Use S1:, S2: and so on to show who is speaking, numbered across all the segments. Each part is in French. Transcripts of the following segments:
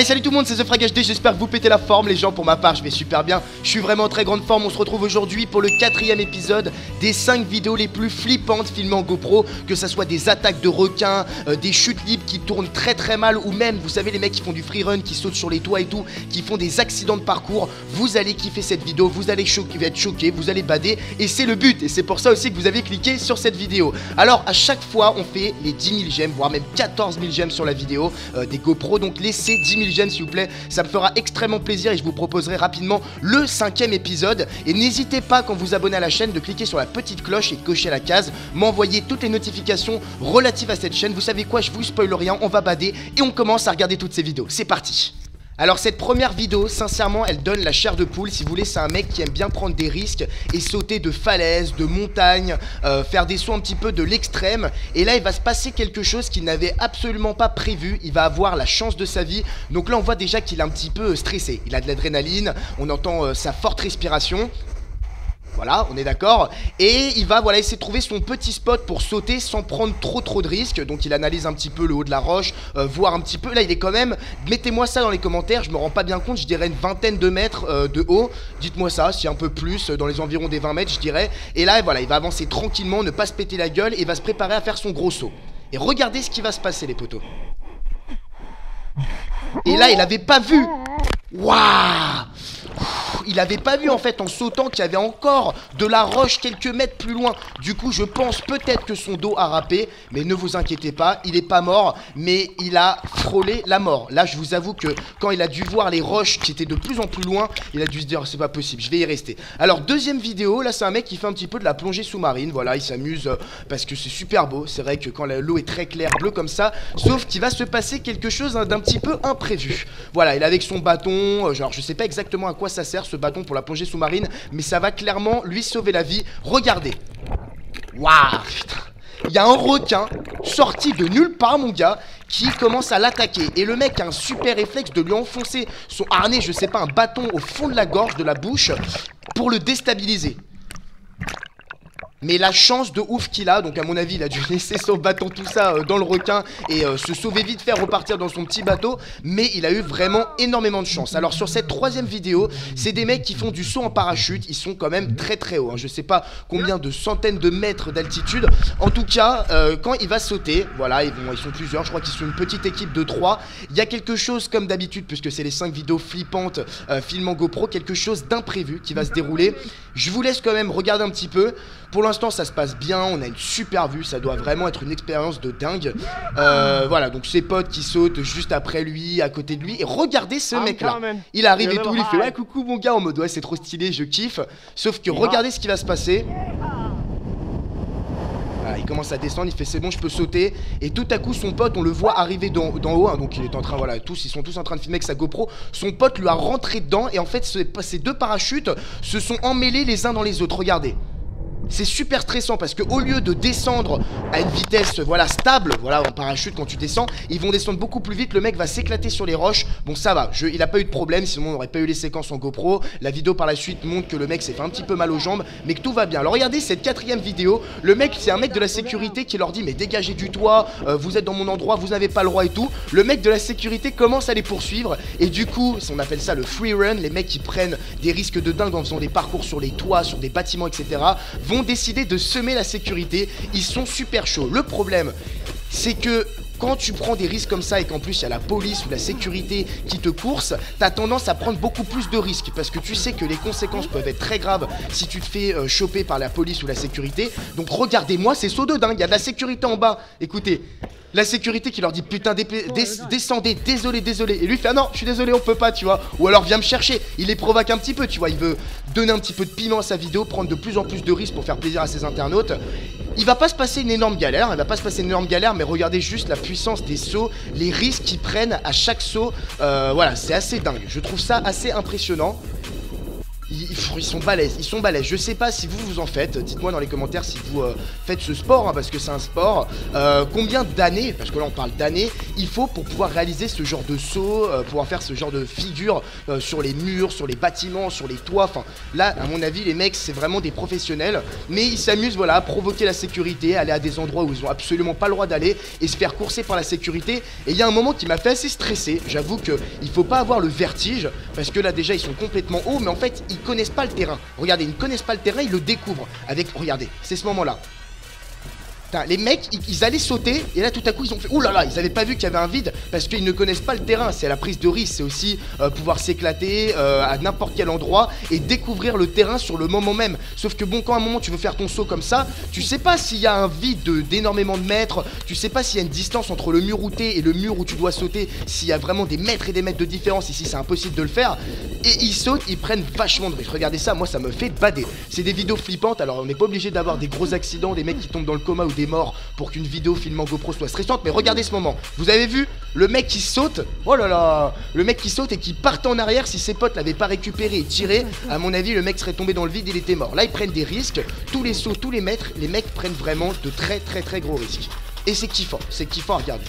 S1: Allez, salut tout le monde, c'est TheFragHD, j'espère que vous pétez la forme les gens. Pour ma part je vais super bien, je suis vraiment en très grande forme. On se retrouve aujourd'hui pour le 4e épisode des 5 vidéos les plus flippantes filmées en GoPro. Que ça soit des attaques de requins, des chutes libres qui tournent très mal, ou même, vous savez, les mecs qui font du freerun, qui sautent sur les toits et tout, qui font des accidents de parcours. Vous allez kiffer cette vidéo, vous allez être choqué, vous allez bader, et c'est le but. Et c'est pour ça aussi que vous avez cliqué sur cette vidéo. Alors à chaque fois on fait les 10 000 j'aime, voire même 14 000 j'aime sur la vidéo des GoPro. Donc laissez 10 000 j'aime s'il vous plaît, ça me fera extrêmement plaisir et je vous proposerai rapidement le 5e épisode. Et n'hésitez pas, quand vous abonnez à la chaîne, de cliquer sur la petite cloche et de cocher la case, m'envoyer toutes les notifications relatives à cette chaîne. Vous savez quoi, je vous spoil rien, on va bader et on commence à regarder toutes ces vidéos. C'est parti. Alors cette première vidéo, sincèrement, elle donne la chair de poule. Si vous voulez, c'est un mec qui aime bien prendre des risques et sauter de falaises, de montagnes, faire des sauts un petit peu de l'extrême. Et là, il va se passer quelque chose qu'il n'avait absolument pas prévu. Il va avoir la chance de sa vie. Donc là, on voit déjà qu'il est un petit peu stressé. Il a de l'adrénaline, on entend sa forte respiration. Voilà, on est d'accord. Et il va essayer de trouver son petit spot pour sauter sans prendre trop de risques. Donc il analyse un petit peu le haut de la roche, voir un petit peu. Là il est quand même, mettez-moi ça dans les commentaires, je me rends pas bien compte, je dirais une vingtaine de mètres de haut. Dites-moi ça, si un peu plus, dans les environs des 20 mètres je dirais. Et là voilà, il va avancer tranquillement, ne pas se péter la gueule et va se préparer à faire son gros saut. Et regardez ce qui va se passer les potos. Et là il avait pas vu. Waouh! Il avait pas vu en fait en sautant qu'il y avait encore de la roche quelques mètres plus loin. Du coup je pense peut-être que son dos a râpé. Mais ne vous inquiétez pas, il est pas mort, mais il a frôlé la mort. Là je vous avoue que quand il a dû voir les roches qui étaient de plus en plus loin, il a dû se dire c'est pas possible, je vais y rester. Alors deuxième vidéo, là c'est un mec qui fait un petit peu de la plongée sous-marine. Voilà, il s'amuse parce que c'est super beau. C'est vrai que quand l'eau est très claire, bleue comme ça, sauf qu'il va se passer quelque chose d'un petit peu imprévu. Voilà, il est avec son bâton, genre je sais pas exactement à quoi ça sert ce bâton pour la plongée sous-marine, mais ça va clairement lui sauver la vie. Regardez. Waouh, putain. Il y a un requin sorti de nulle part, mon gars, qui commence à l'attaquer. Et le mec a un super réflexe de lui enfoncer son harnais, je sais pas, un bâton au fond de la gorge, de la bouche, pour le déstabiliser. Mais la chance de ouf qu'il a, donc à mon avis il a dû laisser son bâton tout ça dans le requin et se sauver vite, faire repartir dans son petit bateau. Mais il a eu vraiment énormément de chance. Alors sur cette 3e vidéo, c'est des mecs qui font du saut en parachute. Ils sont quand même très haut, hein. Je sais pas combien de centaines de mètres d'altitude. En tout cas, quand il va sauter, voilà, ils sont plusieurs, je crois qu'ils sont une petite équipe de 3. Il y a quelque chose comme d'habitude, puisque c'est les 5 vidéos flippantes film en GoPro, quelque chose d'imprévu qui va se dérouler. Je vous laisse quand même regarder un petit peu. Pour l'instant ça se passe bien, on a une super vue, ça doit vraiment être une expérience de dingue. Voilà, donc ses potes qui sautent juste après lui, à côté de lui. Et regardez ce mec là, il arrive et tout, il fait ouais coucou mon gars, en mode ouais c'est trop stylé, je kiffe. Sauf que regardez ce qui va se passer. Voilà, il commence à descendre, il fait c'est bon je peux sauter. Et tout à coup son pote, on le voit arriver d'en haut, hein, donc il est en train, voilà, ils sont tous en train de filmer avec sa GoPro. Son pote lui a rentré dedans et en fait ces deux parachutes se sont emmêlés les uns dans les autres, regardez. C'est super stressant parce que au lieu de descendre à une vitesse voilà stable, voilà en parachute quand tu descends, ils vont descendre beaucoup plus vite, le mec va s'éclater sur les roches. Bon ça va, il a pas eu de problème, sinon on n'aurait pas eu les séquences en GoPro. La vidéo par la suite montre que le mec s'est fait un petit peu mal aux jambes, mais que tout va bien. Alors regardez cette 4e vidéo, le mec c'est un mec de la sécurité qui leur dit mais dégagez du toit, vous êtes dans mon endroit, vous n'avez pas le droit et tout. Le mec de la sécurité commence à les poursuivre et du coup on appelle ça le free run, les mecs qui prennent des risques de dingue en faisant des parcours sur les toits, sur des bâtiments etc. vont décider de semer la sécurité. Ils sont super chauds. Le problème c'est que quand tu prends des risques comme ça et qu'en plus il y a la police ou la sécurité qui te course, t'as tendance à prendre beaucoup plus de risques parce que tu sais que les conséquences peuvent être très graves si tu te fais choper par la police ou la sécurité. Donc regardez-moi ces sauts de dingue, il y a de la sécurité en bas. Écoutez, la sécurité qui leur dit putain descendez, désolé. Et lui il fait ah non je suis désolé on peut pas tu vois. Ou alors viens me chercher, il les provoque un petit peu tu vois. Il veut donner un petit peu de piment à sa vidéo, prendre de plus en plus de risques pour faire plaisir à ses internautes. Il va pas se passer une énorme galère, mais regardez juste la puissance des sauts, les risques qu'ils prennent à chaque saut. Voilà, c'est assez dingue, je trouve ça assez impressionnant. Ils sont balèzes, Je sais pas si vous en faites, dites-moi dans les commentaires si vous faites ce sport, hein, parce que c'est un sport. Combien d'années, parce que là on parle d'années, il faut pour pouvoir réaliser ce genre de saut, pouvoir faire ce genre de figure sur les murs, sur les bâtiments, sur les toits. Enfin, là, à mon avis, les mecs, c'est vraiment des professionnels. Mais ils s'amusent, voilà, à provoquer la sécurité, aller à des endroits où ils ont absolument pas le droit d'aller et se faire courser par la sécurité. Et il y a un moment qui m'a fait assez stresser. J'avoue qu'il faut pas avoir le vertige parce que là, déjà, ils sont complètement hauts, mais en fait, ils connaissent pas le terrain. Regardez, ils ne connaissent pas le terrain, ils le découvrent. Avec, regardez, c'est ce moment-là. Putain, les mecs, ils allaient sauter et là tout à coup ils ont fait ouh là là, ils avaient pas vu qu'il y avait un vide parce qu'ils ne connaissent pas le terrain. C'est la prise de risque, c'est aussi pouvoir s'éclater à n'importe quel endroit et découvrir le terrain sur le moment même. Sauf que bon, quand à un moment tu veux faire ton saut comme ça, tu sais pas s'il y a un vide d'énormément de mètres, tu sais pas s'il y a une distance entre le mur où t'es et le mur où tu dois sauter, s'il y a vraiment des mètres et des mètres de différence, ici c'est impossible de le faire. Et ils sautent, ils prennent vachement de risques. Regardez ça, moi ça me fait bader. C'est des vidéos flippantes, alors on n'est pas obligé d'avoir des gros accidents, des mecs qui tombent dans le coma ou des morts pour qu'une vidéo film en GoPro soit stressante, mais regardez ce moment. Vous avez vu le mec qui saute, oh là là, le mec qui saute et qui part en arrière. Si ses potes l'avaient pas récupéré et tiré, à mon avis le mec serait tombé dans le vide, il était mort. Là ils prennent des risques, tous les sauts, tous les mètres, les mecs prennent vraiment de très gros risques. Et c'est kiffant à regarder.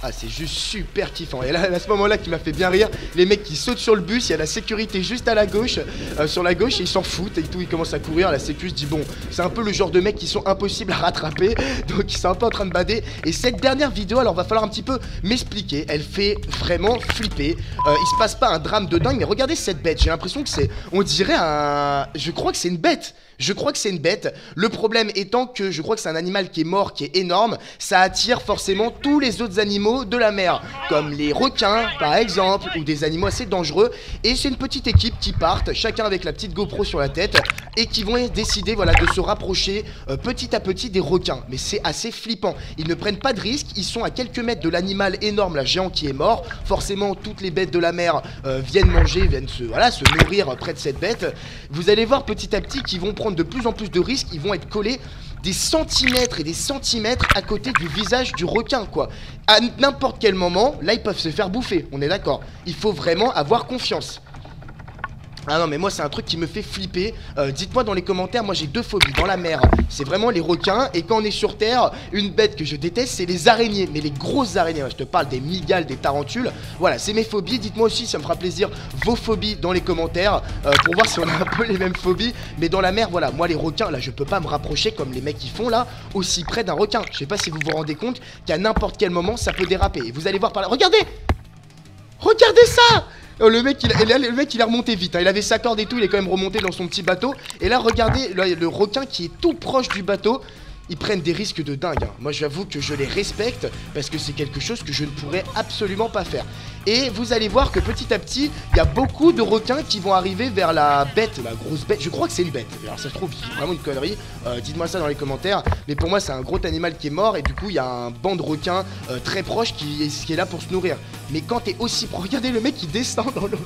S1: Ah, c'est juste super kiffant. Et là, à ce moment-là qui m'a fait bien rire, les mecs qui sautent sur le bus, il y a la sécurité juste à la gauche, sur la gauche, et ils s'en foutent et tout, ils commencent à courir. La sécu se dit bon, c'est un peu le genre de mecs qui sont impossibles à rattraper, donc ils sont un peu en train de bader. Et cette dernière vidéo, alors va falloir un petit peu m'expliquer, elle fait vraiment flipper. Il se passe pas un drame de dingue, mais regardez cette bête, j'ai l'impression que c'est, on dirait un, je crois que c'est une bête. Je crois que c'est une bête. Le problème étant que je crois que c'est un animal qui est mort, qui est énorme. Ça attire forcément tous les autres animaux de la mer, comme les requins par exemple, ou des animaux assez dangereux. Et c'est une petite équipe qui partent, chacun avec la petite GoPro sur la tête, et qui vont décider, voilà, de se rapprocher petit à petit des requins. Mais c'est assez flippant. Ils ne prennent pas de risques. Ils sont à quelques mètres de l'animal énorme, la géant qui est mort. Forcément, toutes les bêtes de la mer viennent manger, viennent se nourrir près de cette bête. Vous allez voir petit à petit qu'ils vont prendre de plus en plus de risques, ils vont être collés des centimètres et des centimètres à côté du visage du requin, quoi. À n'importe quel moment, là, ils peuvent se faire bouffer, on est d'accord. Il faut vraiment avoir confiance. Ah non mais moi c'est un truc qui me fait flipper. Dites-moi dans les commentaires, moi j'ai deux phobies dans la mer. C'est vraiment les requins, et quand on est sur terre, une bête que je déteste c'est les araignées. Mais les grosses araignées, je te parle des mygales, des tarentules. Voilà, c'est mes phobies. Dites-moi aussi, ça me fera plaisir, vos phobies dans les commentaires, pour voir si on a un peu les mêmes phobies. Mais dans la mer, voilà, moi les requins, là je peux pas me rapprocher comme les mecs qui font là, aussi près d'un requin. Je sais pas si vous vous rendez compte qu'à n'importe quel moment ça peut déraper. Et vous allez voir par là, regardez ça. Oh, le mec il est remonté vite, hein. Il avait sa corde et tout, il est quand même remonté dans son petit bateau. Et là regardez le requin qui est tout proche du bateau. Ils prennent des risques de dingue, hein. Moi j'avoue que je les respecte parce que c'est quelque chose que je ne pourrais absolument pas faire. Et vous allez voir que petit à petit, il y a beaucoup de requins qui vont arriver vers la bête, la grosse bête. Je crois que c'est une bête. Alors ça se trouve, c'est vraiment une connerie. Dites-moi ça dans les commentaires. Mais pour moi, c'est un gros animal qui est mort. Et du coup, il y a un banc de requins très proche qui est là pour se nourrir. Mais quand t'es aussi proche, regardez le mec qui descend dans l'eau.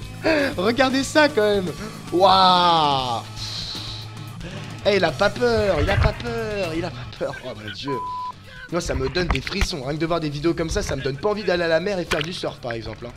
S1: Regardez ça quand même. Waouh. Eh, il a pas peur, il a pas peur. Oh mon dieu. Moi ça me donne des frissons, rien que de voir des vidéos comme ça me donne pas envie d'aller à la mer et faire du surf par exemple, hein.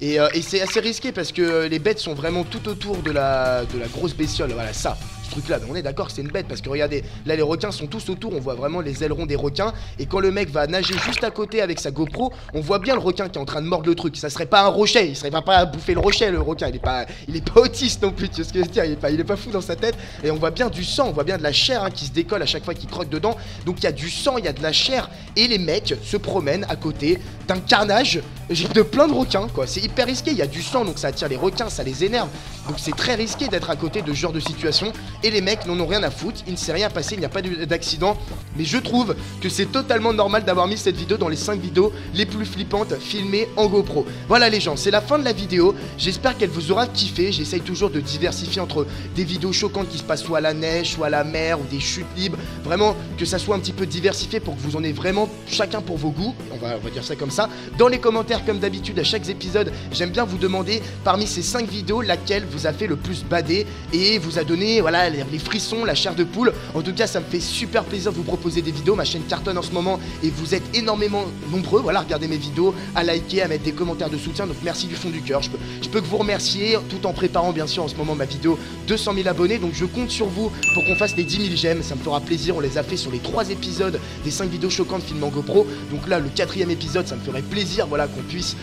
S1: Et c'est assez risqué parce que les bêtes sont vraiment tout autour de la grosse bestiole, voilà ça. Truc là, mais on est d'accord que c'est une bête parce que regardez, là les requins sont tous autour, on voit vraiment les ailerons des requins. Et quand le mec va nager juste à côté avec sa GoPro, on voit bien le requin qui est en train de mordre le truc. Ça serait pas un rocher, il serait pas à bouffer le rocher, le requin, il est pas autiste non plus, tu vois ce que je veux dire, il est pas fou dans sa tête. Et on voit bien du sang, on voit bien de la chair, hein, qui se décolle à chaque fois qu'il croque dedans. Donc il y a du sang, il y a de la chair, et les mecs se promènent à côté d'un carnage de plein de requins, quoi. C'est hyper risqué, il y a du sang, donc ça attire les requins, ça les énerve. Donc c'est très risqué d'être à côté de ce genre de situation. Et les mecs n'en ont rien à foutre, il ne s'est rien passé, il n'y a pas d'accident. Mais je trouve que c'est totalement normal d'avoir mis cette vidéo dans les 5 vidéos les plus flippantes filmées en GoPro. Voilà les gens, c'est la fin de la vidéo. J'espère qu'elle vous aura kiffé. J'essaye toujours de diversifier entre des vidéos choquantes qui se passent soit à la neige, soit à la mer, ou des chutes libres. Vraiment que ça soit un petit peu diversifié pour que vous en ayez vraiment chacun pour vos goûts. On va dire ça comme ça. Dans les commentaires, comme d'habitude, à chaque épisode, j'aime bien vous demander parmi ces 5 vidéos laquelle vous a fait le plus bader et vous a donné, voilà, les frissons, la chair de poule. En tout cas, ça me fait super plaisir de vous proposer des vidéos. Ma chaîne cartonne en ce moment et vous êtes énormément nombreux. Voilà, regardez mes vidéos, à liker, à mettre des commentaires de soutien. Donc merci du fond du cœur. Je peux que vous remercier tout en préparant bien sûr en ce moment ma vidéo 200 000 abonnés. Donc je compte sur vous pour qu'on fasse les 10 000 j'aime. Ça me fera plaisir. On les a fait sur les 3 épisodes des 5 vidéos choquantes filmées en GoPro. Donc là, le 4e épisode, ça me ferait plaisir, voilà, qu'on puisse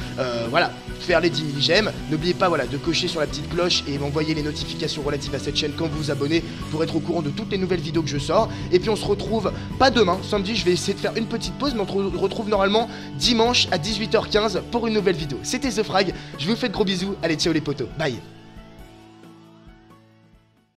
S1: voilà, faire les 10 000 j'aime. N'oubliez pas, voilà, de cocher sur la petite cloche et m'envoyer les notifications relatives à cette chaîne quand vous vous abonnez pour être au courant de toutes les nouvelles vidéos que je sors. Et puis on se retrouve pas demain, samedi, je vais essayer de faire une petite pause, mais on se retrouve normalement dimanche à 18h15 pour une nouvelle vidéo. C'était The Frag, je vous fais de gros bisous, allez ciao les potos, bye.